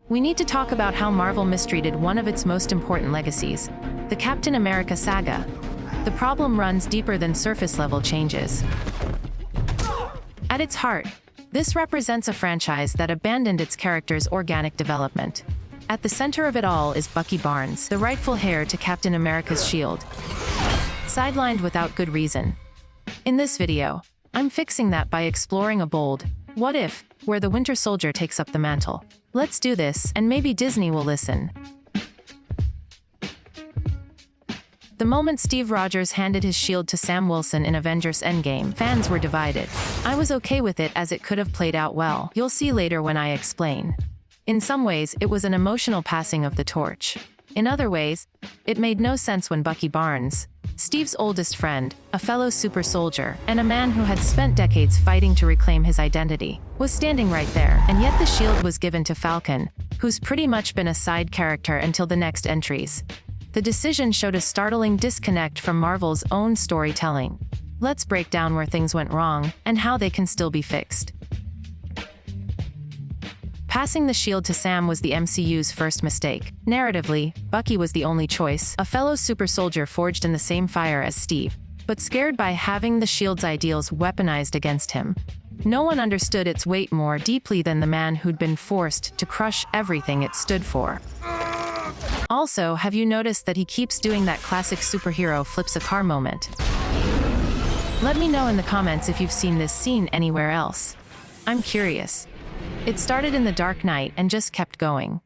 we need to talk about how Marvel mistreated one of its most important legacies, the Captain America saga. The problem runs deeper than surface-level changes. At its heart, this represents a franchise that abandoned its character's organic development. At the center of it all is Bucky Barnes, the rightful heir to Captain America's shield, sidelined without good reason. In this video, I'm fixing that by exploring a bold what if, where the Winter Soldier takes up the mantle. Let's do this, and maybe Disney will listen. The moment Steve Rogers handed his shield to Sam Wilson in Avengers Endgame, fans were divided. I was okay with it as it could have played out well. You'll see later when I explain. In some ways, it was an emotional passing of the torch. In other ways, it made no sense when Bucky Barnes, Steve's oldest friend, a fellow super soldier, and a man who had spent decades fighting to reclaim his identity, was standing right there, and yet the shield was given to Falcon, who's pretty much been a side character until the next entries. The decision showed a startling disconnect from Marvel's own storytelling. Let's break down where things went wrong, and how they can still be fixed. Passing the shield to Sam was the MCU's first mistake. Narratively, Bucky was the only choice, a fellow super soldier forged in the same fire as Steve, but scared by having the shield's ideals weaponized against him. No one understood its weight more deeply than the man who'd been forced to crush everything it stood for. Also, have you noticed that he keeps doing that classic superhero flips a car moment? Let me know in the comments if you've seen this scene anywhere else. I'm curious. It started in The Dark Knight and just kept going.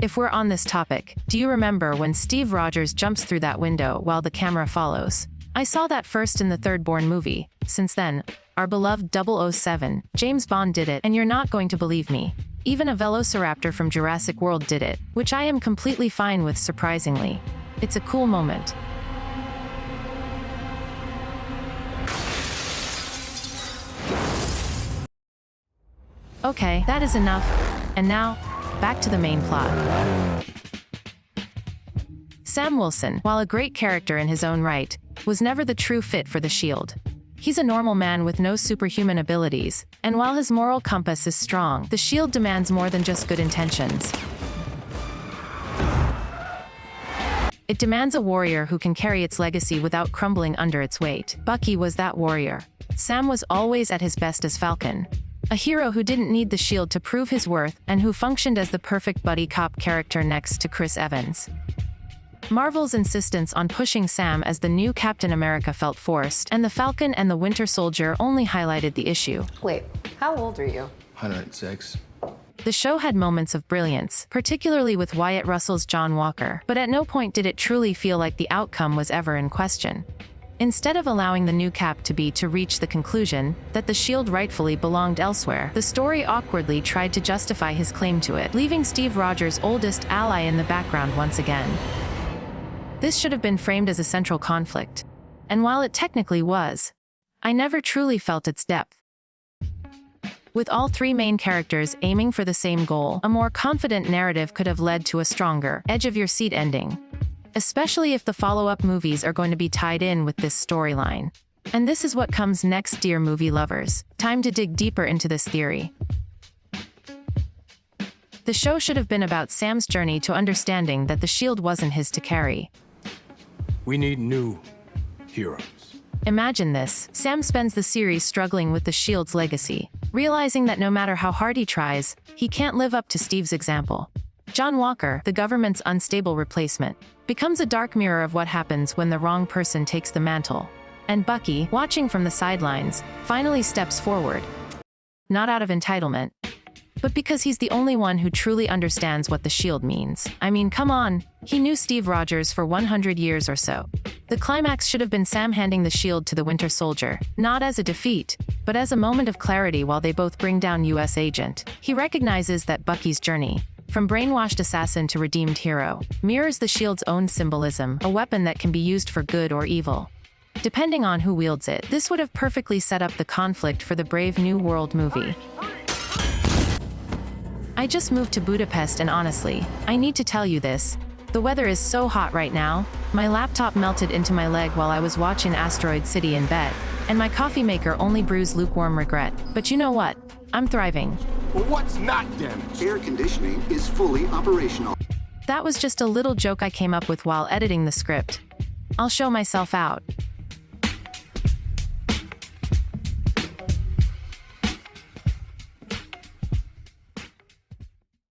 If we're on this topic, do you remember when Steve Rogers jumps through that window while the camera follows? I saw that first in the third Bourne movie. Since then, our beloved 007, James Bond did it, and you're not going to believe me. Even a Velociraptor from Jurassic World did it, which I am completely fine with, surprisingly. It's a cool moment. Okay, that is enough. And now, back to the main plot. Sam Wilson, while a great character in his own right, was never the true fit for the shield. He's a normal man with no superhuman abilities, and while his moral compass is strong, the shield demands more than just good intentions. It demands a warrior who can carry its legacy without crumbling under its weight. Bucky was that warrior. Sam was always at his best as Falcon, a hero who didn't need the shield to prove his worth and who functioned as the perfect buddy cop character next to Chris Evans. Marvel's insistence on pushing Sam as the new Captain America felt forced, and the Falcon and the Winter Soldier only highlighted the issue. Wait, how old are you? 106. The show had moments of brilliance, particularly with Wyatt Russell's John Walker, but at no point did it truly feel like the outcome was ever in question. Instead of allowing the new Cap to reach the conclusion that the shield rightfully belonged elsewhere, the story awkwardly tried to justify his claim to it, leaving Steve Rogers' oldest ally in the background once again. This should have been framed as a central conflict, and while it technically was, I never truly felt its depth. With all three main characters aiming for the same goal, a more confident narrative could have led to a stronger, edge-of-your-seat ending. Especially if the follow-up movies are going to be tied in with this storyline. And this is what comes next, dear movie lovers. Time to dig deeper into this theory. The show should have been about Sam's journey to understanding that the shield wasn't his to carry. We need new heroes. Imagine this. Sam spends the series struggling with the shield's legacy, realizing that no matter how hard he tries, he can't live up to Steve's example. John Walker, the government's unstable replacement, becomes a dark mirror of what happens when the wrong person takes the mantle. And Bucky, watching from the sidelines, finally steps forward. Not out of entitlement, but because he's the only one who truly understands what the shield means. I mean, come on, he knew Steve Rogers for 100 years or so. The climax should have been Sam handing the shield to the Winter Soldier, not as a defeat, but as a moment of clarity while they both bring down US Agent. He recognizes that Bucky's journey, from brainwashed assassin to redeemed hero, mirrors the shield's own symbolism, a weapon that can be used for good or evil. Depending on who wields it, this would have perfectly set up the conflict for the Brave New World movie. I just moved to Budapest and honestly, I need to tell you this. The weather is so hot right now, my laptop melted into my leg while I was watching Asteroid City in bed, and my coffee maker only brews lukewarm regret. But you know what? I'm thriving. Well, what's not damaged? Air conditioning is fully operational. That was just a little joke I came up with while editing the script. I'll show myself out.